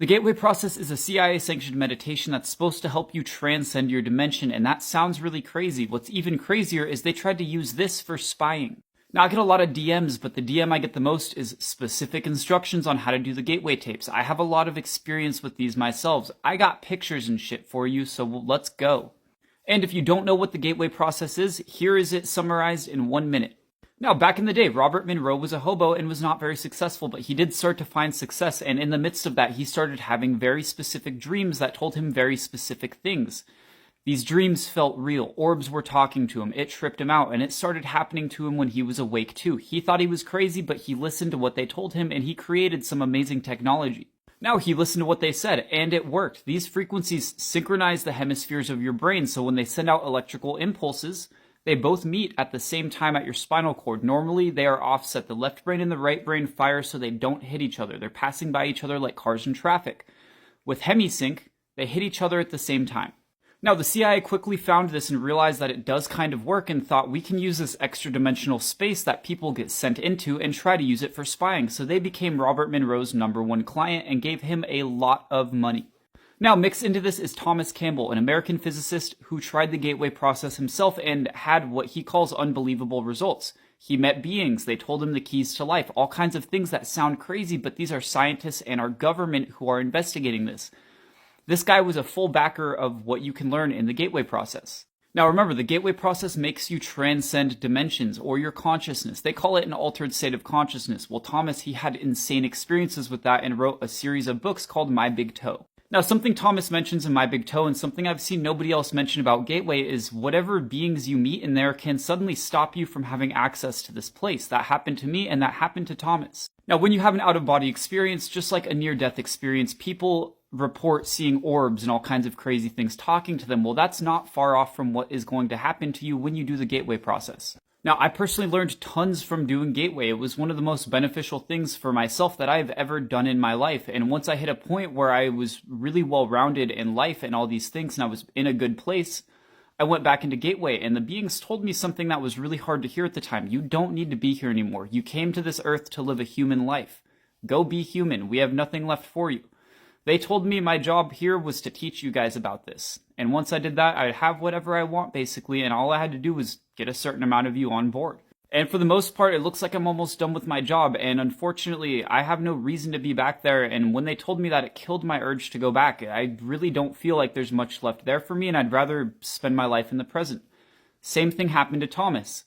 The Gateway Process is a CIA-sanctioned meditation that's supposed to help you transcend your dimension, and that sounds really crazy. What's even crazier is they tried to use this for spying. Now, I get a lot of DMs, but the DM I get the most is specific instructions on how to do the Gateway tapes. I have a lot of experience with these myself. I got pictures and shit for you, so let's go. And if you don't know what the Gateway Process is, here is it summarized in 1 minute. Now, back in the day, Robert Monroe was a hobo and was not very successful, but he did start to find success, and in the midst of that, he started having very specific dreams that told him very specific things. These dreams felt real. Orbs were talking to him. It tripped him out, and it started happening to him when he was awake too. He thought he was crazy, but he listened to what they told him, and he created some amazing technology. Now, he listened to what they said, and it worked. These frequencies synchronize the hemispheres of your brain, so when they send out electrical impulses, they both meet at the same time at your spinal cord. Normally, they are offset. The left brain and the right brain fire so they don't hit each other. They're passing by each other like cars in traffic. With hemisync, they hit each other at the same time. Now, the CIA quickly found this and realized that it does kind of work and thought we can use this extra dimensional space that people get sent into and try to use it for spying. So they became Robert Monroe's #1 client and gave him a lot of money. Now, mixed into this is Thomas Campbell, an American physicist who tried the Gateway Process himself and had what he calls unbelievable results. He met beings, they told him the keys to life, all kinds of things that sound crazy, but these are scientists and our government who are investigating this. This guy was a full backer of what you can learn in the Gateway Process. Now remember, the Gateway Process makes you transcend dimensions or your consciousness. They call it an altered state of consciousness. Well, Thomas, he had insane experiences with that and wrote a series of books called My Big Toe. Now, something Thomas mentions in My Big Toe and something I've seen nobody else mention about Gateway is whatever beings you meet in there can suddenly stop you from having access to this place. That happened to me and that happened to Thomas. Now, when you have an out-of-body experience, just like a near-death experience, people report seeing orbs and all kinds of crazy things talking to them. Well, that's not far off from what is going to happen to you when you do the Gateway Process. Now, I personally learned tons from doing Gateway. It was one of the most beneficial things for myself that I've ever done in my life. And once I hit a point where I was really well-rounded in life and all these things, and I was in a good place, I went back into Gateway, and the beings told me something that was really hard to hear at the time. You don't need to be here anymore. You came to this earth to live a human life. Go be human. We have nothing left for you. They told me my job here was to teach you guys about this. And once I did that, I'd have whatever I want, basically, and all I had to do was get a certain amount of you on board. And for the most part, it looks like I'm almost done with my job, and unfortunately, I have no reason to be back there, and when they told me that, it killed my urge to go back. I really don't feel like there's much left there for me, and I'd rather spend my life in the present. Same thing happened to Thomas.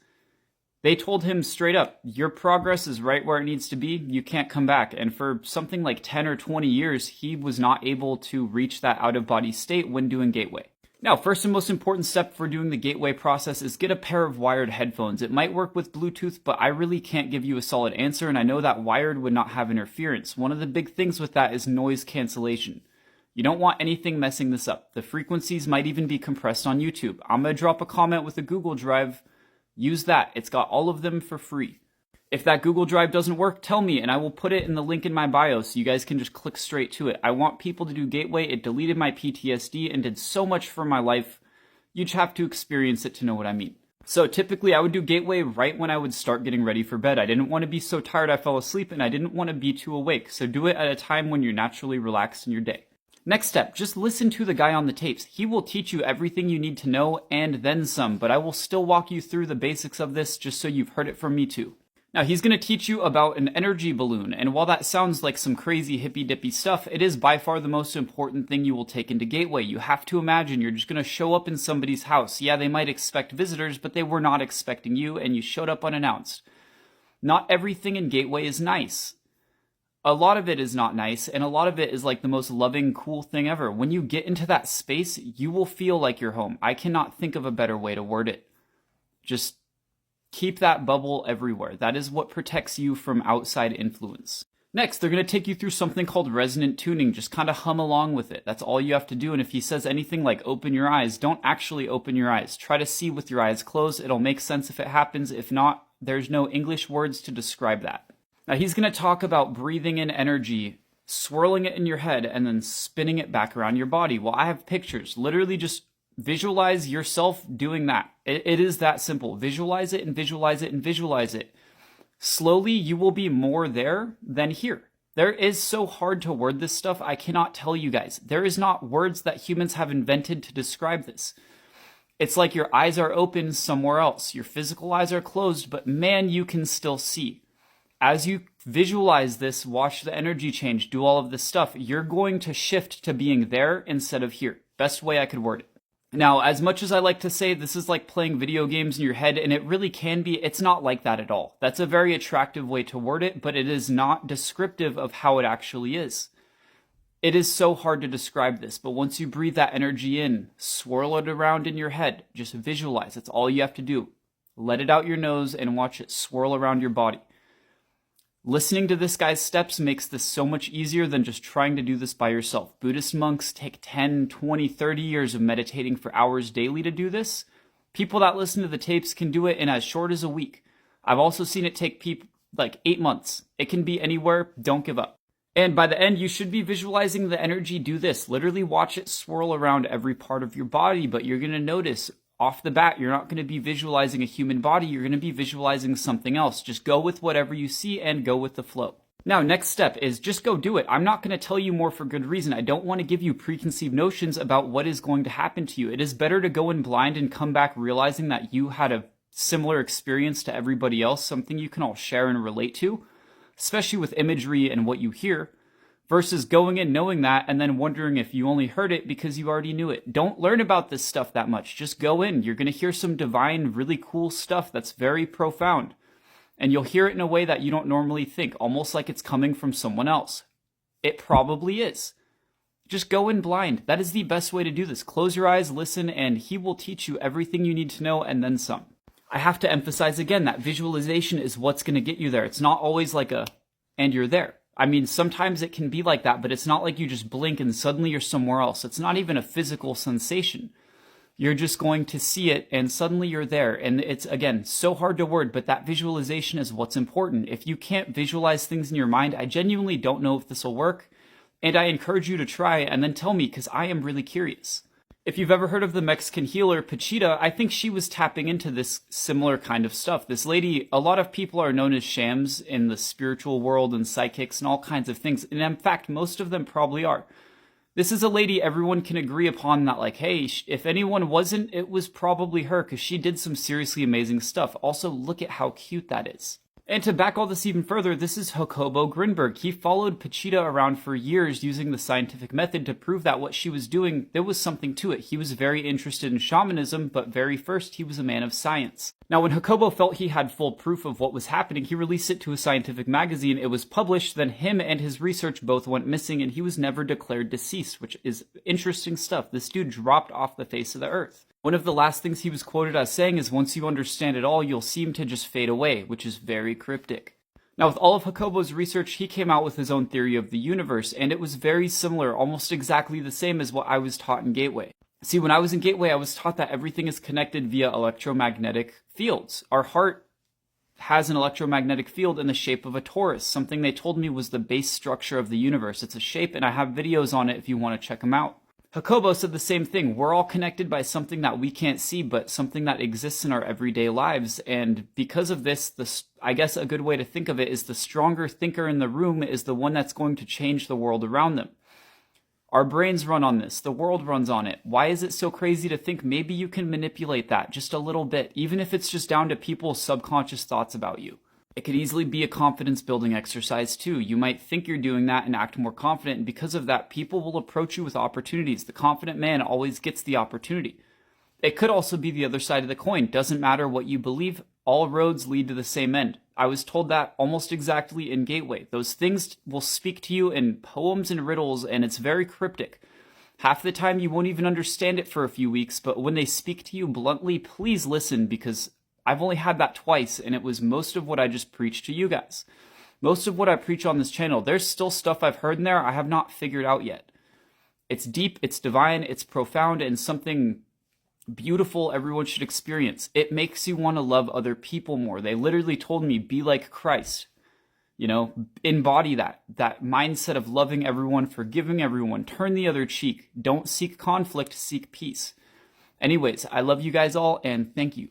They told him straight up, your progress is right where it needs to be, you can't come back. And for something like 10 or 20 years, he was not able to reach that out-of-body state when doing Gateway. Now, first and most important step for doing the Gateway Process is get a pair of wired headphones. It might work with Bluetooth, but I really can't give you a solid answer, and I know that wired would not have interference. One of the big things with that is noise cancellation. You don't want anything messing this up. The frequencies might even be compressed on YouTube. I'm going to drop a comment with a Google Drive. Use that. It's got all of them for free. If that Google Drive doesn't work, tell me, and I will put it in the link in my bio so you guys can just click straight to it. I want people to do Gateway. It deleted my PTSD and did so much for my life. You just have to experience it to know what I mean. So typically I would do Gateway right when I would start getting ready for bed. I didn't want to be so tired I fell asleep, and I didn't want to be too awake. So do it at a time when you're naturally relaxed in your day. Next step, just listen to the guy on the tapes. He will teach you everything you need to know and then some, but I will still walk you through the basics of this just so you've heard it from me too. Now, he's going to teach you about an energy balloon, and while that sounds like some crazy hippy-dippy stuff, it is by far the most important thing you will take into Gateway. You have to imagine you're just going to show up in somebody's house. Yeah, they might expect visitors, but they were not expecting you, and you showed up unannounced. Not everything in Gateway is nice. A lot of it is not nice, and a lot of it is like the most loving, cool thing ever. When you get into that space, you will feel like you're home. I cannot think of a better way to word it. Just keep that bubble everywhere. That is what protects you from outside influence. Next, they're going to take you through something called resonant tuning. Just kind of hum along with it. That's all you have to do. And if he says anything like open your eyes, don't actually open your eyes. Try to see with your eyes closed. It'll make sense if it happens. If not, there's no English words to describe that. Now, he's going to talk about breathing in energy, swirling it in your head, and then spinning it back around your body. Well, I have pictures. Literally just visualize yourself doing that. It is that simple. Visualize it and visualize it and visualize it. Slowly, you will be more there than here. There is so hard to word this stuff, I cannot tell you guys. There is not words that humans have invented to describe this. It's like your eyes are open somewhere else. Your physical eyes are closed, but man, you can still see. As you visualize this, watch the energy change, do all of this stuff, you're going to shift to being there instead of here. Best way I could word it. Now, as much as I like to say this is like playing video games in your head, and it really can be, it's not like that at all. That's a very attractive way to word it, but it is not descriptive of how it actually is. It is so hard to describe this, but once you breathe that energy in, swirl it around in your head, just visualize. That's all you have to do. Let it out your nose and watch it swirl around your body. Listening to this guy's steps makes this so much easier than just trying to do this by yourself. Buddhist monks take 10, 20, 30 years of meditating for hours daily to do this. People that listen to the tapes can do it in as short as a week. I've also seen it take people like 8 months. It can be anywhere. Don't give up. And by the end, you should be visualizing the energy do this. Literally watch it swirl around every part of your body, but you're going to notice off the bat, you're not going to be visualizing a human body, you're going to be visualizing something else. Just go with whatever you see and go with the flow. Now, next step is just go do it. I'm not going to tell you more for good reason. I don't want to give you preconceived notions about what is going to happen to you. It is better to go in blind and come back realizing that you had a similar experience to everybody else, something you can all share and relate to, especially with imagery and what you hear, versus going in knowing that and then wondering if you only heard it because you already knew it. Don't learn about this stuff that much. Just go in. You're going to hear some divine, really cool stuff that's very profound. And you'll hear it in a way that you don't normally think, almost like it's coming from someone else. It probably is. Just go in blind. That is the best way to do this. Close your eyes, listen, and he will teach you everything you need to know and then some. I have to emphasize again that visualization is what's going to get you there. It's not always like and you're there. I mean, sometimes it can be like that, but it's not like you just blink and suddenly you're somewhere else. It's not even a physical sensation. You're just going to see it and suddenly you're there. And it's, again, so hard to word, but that visualization is what's important. If you can't visualize things in your mind, I genuinely don't know if this will work. And I encourage you to try and then tell me because I am really curious. If you've ever heard of the Mexican healer Pachita, I think she was tapping into this similar kind of stuff. This lady, a lot of people are known as shams in the spiritual world and psychics and all kinds of things. And in fact, most of them probably are. This is a lady everyone can agree upon that like, hey, if anyone wasn't, it was probably her because she did some seriously amazing stuff. Also, look at how cute that is. And to back all this even further, this is Jacobo Grinberg. He followed Pachita around for years using the scientific method to prove that what she was doing, there was something to it. He was very interested in shamanism, but very first, he was a man of science. Now, when Jacobo felt he had full proof of what was happening, he released it to a scientific magazine. It was published, then him and his research both went missing, and he was never declared deceased, which is interesting stuff. This dude dropped off the face of the earth. One of the last things he was quoted as saying is, once you understand it all, you'll seem to just fade away, which is very cryptic. Now, with all of Jacobo's research, he came out with his own theory of the universe, and it was very similar, almost exactly the same as what I was taught in Gateway. See, when I was in Gateway, I was taught that everything is connected via electromagnetic fields. Our heart has an electromagnetic field in the shape of a torus, something they told me was the base structure of the universe. It's a shape, and I have videos on it if you want to check them out. Jacobo said the same thing. We're all connected by something that we can't see, but something that exists in our everyday lives. And because of this, I guess a good way to think of it is the stronger thinker in the room is the one that's going to change the world around them. Our brains run on this. The world runs on it. Why is it so crazy to think maybe you can manipulate that just a little bit, even if it's just down to people's subconscious thoughts about you? It could easily be a confidence building exercise too. You might think you're doing that and act more confident, and because of that, people will approach you with opportunities. The confident man always gets the opportunity. It could also be the other side of the coin. Doesn't matter what you believe, all roads lead to the same end. I was told that almost exactly in Gateway. Those things will speak to you in poems and riddles, and it's very cryptic. Half the time you won't even understand it for a few weeks, but when they speak to you bluntly, please listen, because I've only had that twice, and it was most of what I just preached to you guys. Most of what I preach on this channel, there's still stuff I've heard in there I have not figured out yet. It's deep, it's divine, it's profound, and something beautiful everyone should experience. It makes you want to love other people more. They literally told me, be like Christ. You know, embody that mindset of loving everyone, forgiving everyone, turn the other cheek. Don't seek conflict, seek peace. Anyways, I love you guys all, and thank you.